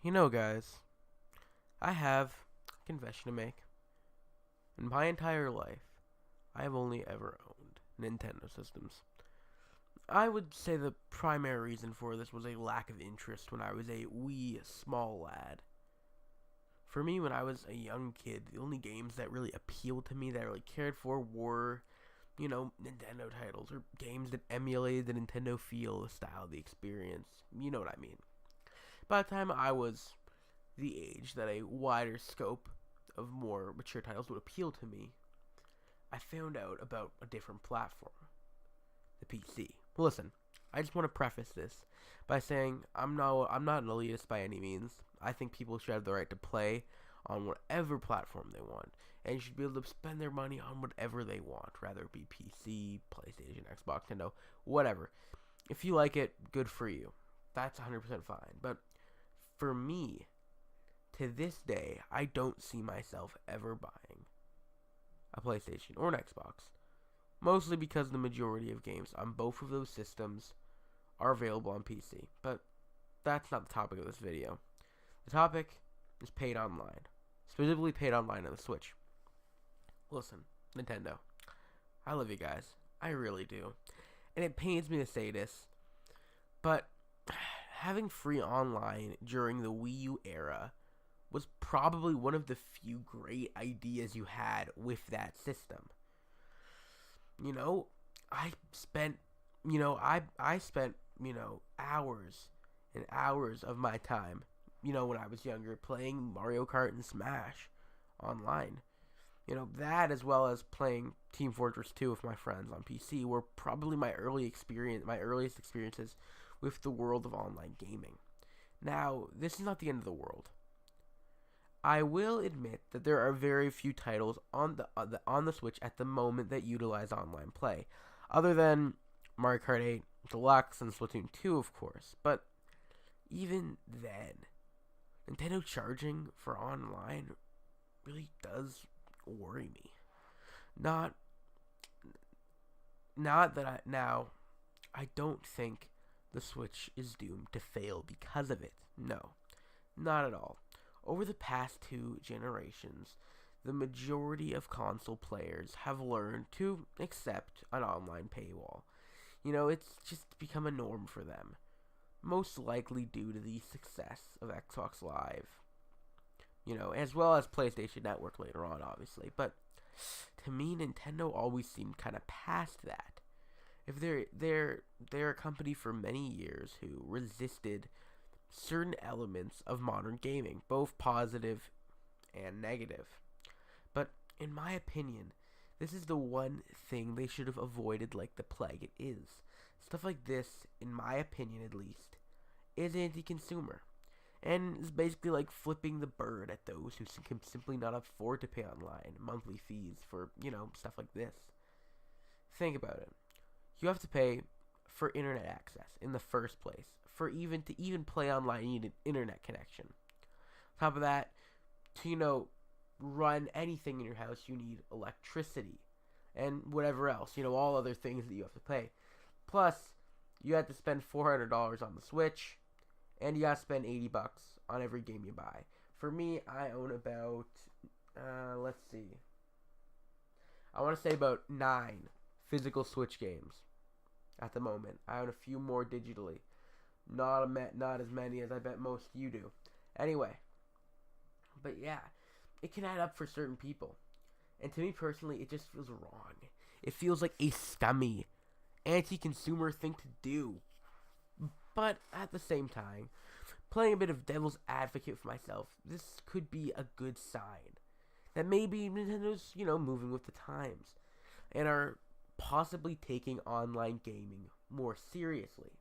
Guys, I have a confession to make. In my entire life, I have only ever owned Nintendo systems. I would say the primary reason for this was a lack of interest when I was a wee small lad. For me, when I was a young kid, the only games that really appealed to me, that I really cared for, were, Nintendo titles or games that emulated the Nintendo feel, the style, the experience. You know what I mean. By the time I was the age that a wider scope of more mature titles would appeal to me, I found out about a different platform, the PC. Listen, I just want to preface this by saying I'm not an elitist by any means. I think people should have the right to play on whatever platform they want, and should be able to spend their money on whatever they want, whether it be PC, PlayStation, Xbox, Nintendo, whatever. If you like it, good for you. That's 100% fine. But for me, to this day, I don't see myself ever buying a PlayStation or an Xbox. Mostly because the majority of games on both of those systems are available on PC. But that's not the topic of this video. The topic is paid online. Specifically paid online on the Switch. Listen, Nintendo, I love you guys. I really do. And it pains me to say this, but having free online during the Wii U era was probably one of the few great ideas you had with that system. You know, I spent, I spent, hours and hours of my time, when I was younger, playing Mario Kart and Smash online. That as well as playing Team Fortress 2 with my friends on PC were probably my earliest experiences with the world of online gaming. Now, this is not the end of the world. I will admit that there are very few titles on the Switch at the moment that utilize online play, other than Mario Kart 8 Deluxe and Splatoon 2, of course. But even then, Nintendo charging for online really does worry me. Not not that I now I don't think the Switch is doomed to fail because of it. No, not at all. Over the past two generations, the majority of console players have learned to accept an online paywall. It's just become a norm for them. Most likely due to the success of Xbox Live. As well as PlayStation Network later on, obviously. But to me, Nintendo always seemed kind of past that. If they're a company for many years who resisted certain elements of modern gaming, both positive and negative. But in my opinion, this is the one thing they should have avoided like the plague. It is. Stuff like this, in my opinion at least, is anti-consumer. And it's basically like flipping the bird at those who can simply not afford to pay online monthly fees for, stuff like this. Think about it. You have to pay for internet access in the first place. To even play online, you need an internet connection. On top of that, to run anything in your house, you need electricity and whatever else. All other things that you have to pay. Plus, you have to spend $400 on the Switch, and you got to spend $80 on every game you buy. For me, I own about let's see, I want to say about 9 physical Switch games at the moment. I own a few more digitally. Not as many as I bet most you do. Anyway, but yeah, it can add up for certain people. And to me personally, it just feels wrong. It feels like a scummy, anti-consumer thing to do. But at the same time, playing a bit of devil's advocate for myself, this could be a good sign that maybe Nintendo's, moving with the times and are possibly taking online gaming more seriously.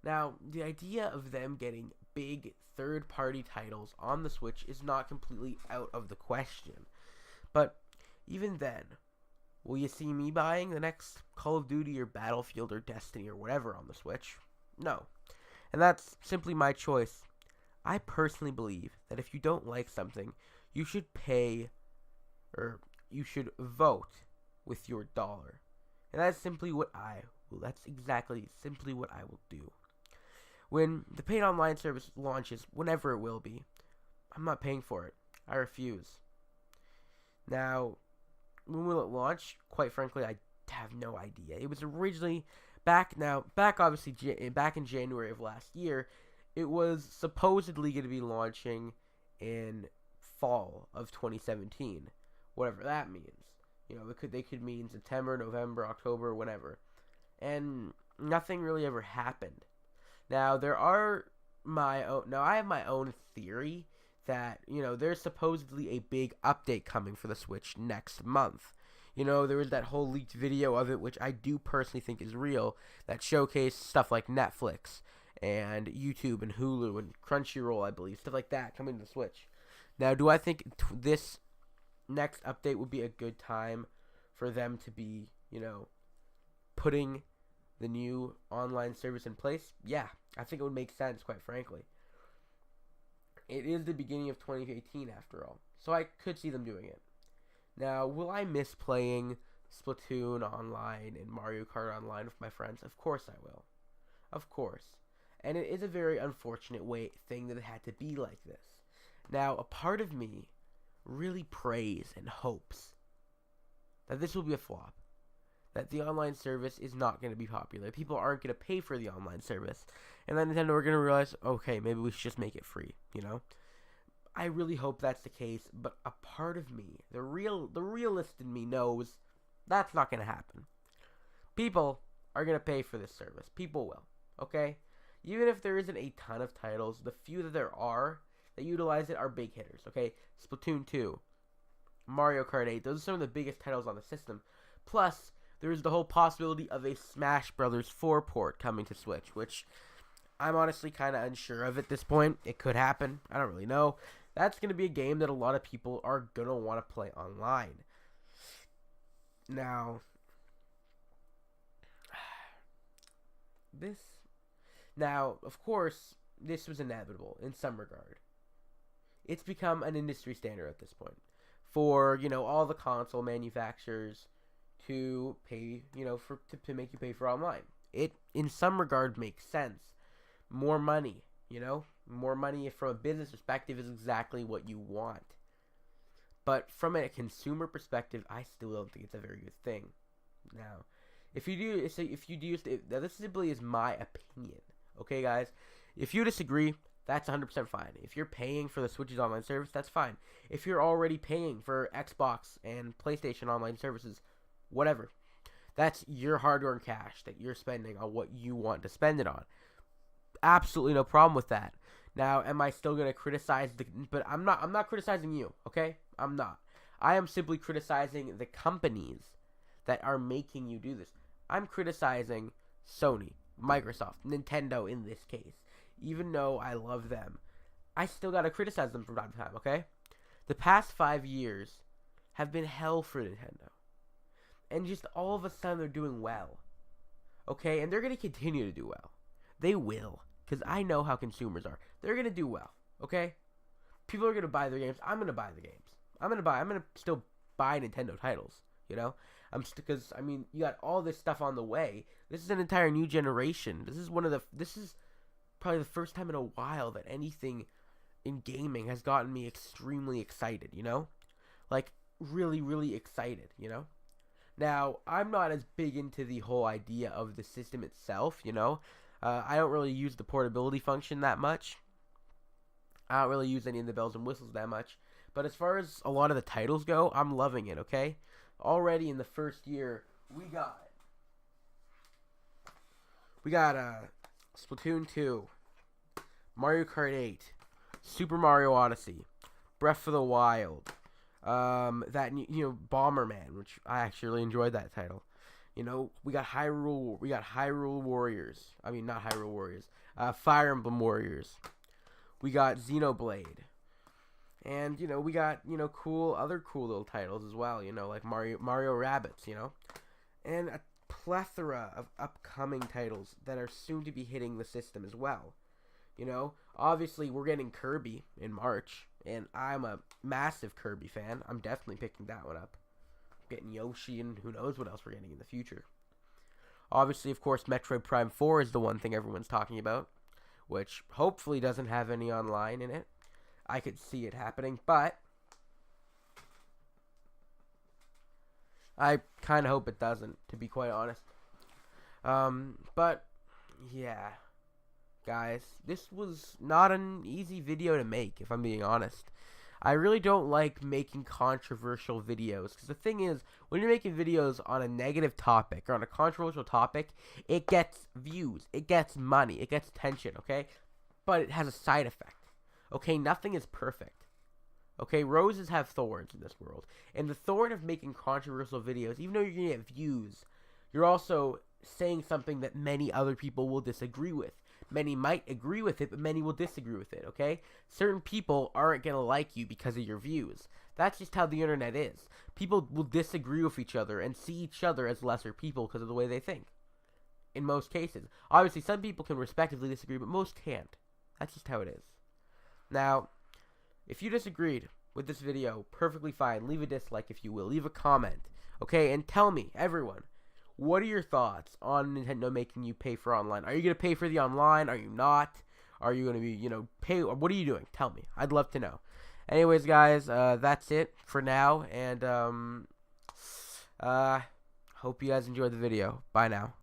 Now, the idea of them getting big third-party titles on the Switch is not completely out of the question. But even then, will you see me buying the next Call of Duty or Battlefield or Destiny or whatever on the Switch? No. And that's simply my choice. I personally believe that if you don't like something, you should pay, or you should vote with your dollar. And that's exactly simply what I will do. When the paid online service launches, whenever it will be, I'm not paying for it. I refuse. Now, when will it launch? Quite frankly, I have no idea. It was originally back in January of last year. It was supposedly going to be launching in fall of 2017, whatever that means. They could mean September, November, October, whenever. And nothing really ever happened. Now, I have my own theory that, there's supposedly a big update coming for the Switch next month. There was that whole leaked video of it, which I do personally think is real, that showcased stuff like Netflix and YouTube and Hulu and Crunchyroll, I believe, stuff like that coming to the Switch. Now, do I think this next update would be a good time for them to be, putting the new online service in place? Yeah, I think it would make sense, quite frankly. It is the beginning of 2018, after all, so I could see them doing it. Now, will I miss playing Splatoon online and Mario Kart online with my friends? Of course I will. Of course. And it is a very unfortunate thing that it had to be like this. Now, a part of me really prays and hopes that this will be a flop. That the online service is not going to be popular. People aren't going to pay for the online service. And then Nintendo are going to realize, okay, maybe we should just make it free, I really hope that's the case, but a part of me, the realist in me knows that's not going to happen. People are going to pay for this service. People will, okay? Even if there isn't a ton of titles, the few that there are that utilize it are big hitters, okay? Splatoon 2, Mario Kart 8, those are some of the biggest titles on the system. Plus, there's the whole possibility of a Smash Bros. 4 port coming to Switch, which I'm honestly kind of unsure of at this point. It could happen. I don't really know. That's going to be a game that a lot of people are going to want to play online. Now, of course, this was inevitable in some regard. It's become an industry standard at this point for, all the console manufacturers to pay, to make you pay for online. It, in some regard, makes sense. More money, more money from a business perspective is exactly what you want. But from a consumer perspective, I still don't think it's a very good thing. Now, if you do, this simply is my opinion. Okay, guys? If you disagree, that's 100% fine. If you're paying for the Switch's online service, that's fine. If you're already paying for Xbox and PlayStation online services, whatever. That's your hard-earned cash that you're spending on what you want to spend it on. Absolutely no problem with that. Now, am I still going to criticize but I'm not criticizing you, okay? I'm not. I am simply criticizing the companies that are making you do this. I'm criticizing Sony, Microsoft, Nintendo in this case. Even though I love them, I still got to criticize them from time to time, okay? The past 5 years have been hell for Nintendo. And just all of a sudden they're doing well. Okay? And they're going to continue to do well. They will. Because I know how consumers are. They're going to do well. Okay? People are going to buy their games. I'm going to buy the games. I'm going to still buy Nintendo titles. Because, you got all this stuff on the way. This is an entire new generation. This is probably the first time in a while that anything in gaming has gotten me extremely excited, Like, really, really excited, Now, I'm not as big into the whole idea of the system itself, I don't really use the portability function that much. I don't really use any of the bells and whistles that much. But as far as a lot of the titles go, I'm loving it, okay? Already in the first year, we got Splatoon 2, Mario Kart 8, Super Mario Odyssey, Breath of the Wild, Bomberman, which I actually really enjoyed that title. We got Hyrule Warriors. Not Hyrule Warriors. Fire Emblem Warriors. We got Xenoblade. And, we got, other cool little titles as well, like Mario Rabbids, And a plethora of upcoming titles that are soon to be hitting the system as well. Obviously we're getting Kirby in March, and I'm a massive Kirby fan. I'm definitely picking that one up. Getting Yoshi, and who knows what else we're getting in the future. Obviously, of course, Metroid Prime 4 is the one thing everyone's talking about, which hopefully doesn't have any online in it. I could see it happening, but I kind of hope it doesn't, to be quite honest. But yeah, guys, this was not an easy video to make, if I'm being honest. I really don't like making controversial videos, because the thing is, when you're making videos on a negative topic or on a controversial topic, it gets views, it gets money, it gets attention, okay? But it has a side effect, okay? Nothing is perfect, okay? Roses have thorns in this world, and the thorn of making controversial videos, even though you're going to get views, you're also saying something that many other people will disagree with. Many might agree with it, but many will disagree with it, okay? Certain people aren't going to like you because of your views. That's just how the internet is. People will disagree with each other and see each other as lesser people because of the way they think. In most cases. Obviously, some people can respectively disagree, but most can't. That's just how it is. Now, if you disagreed with this video, perfectly fine. Leave a dislike if you will. Leave a comment, okay? And tell me, everyone, what are your thoughts on Nintendo making you pay for online? Are you going to pay for the online? Are you not? Are you going to be, pay? Or what are you doing? Tell me. I'd love to know. Anyways, guys, that's it for now. And hope you guys enjoyed the video. Bye now.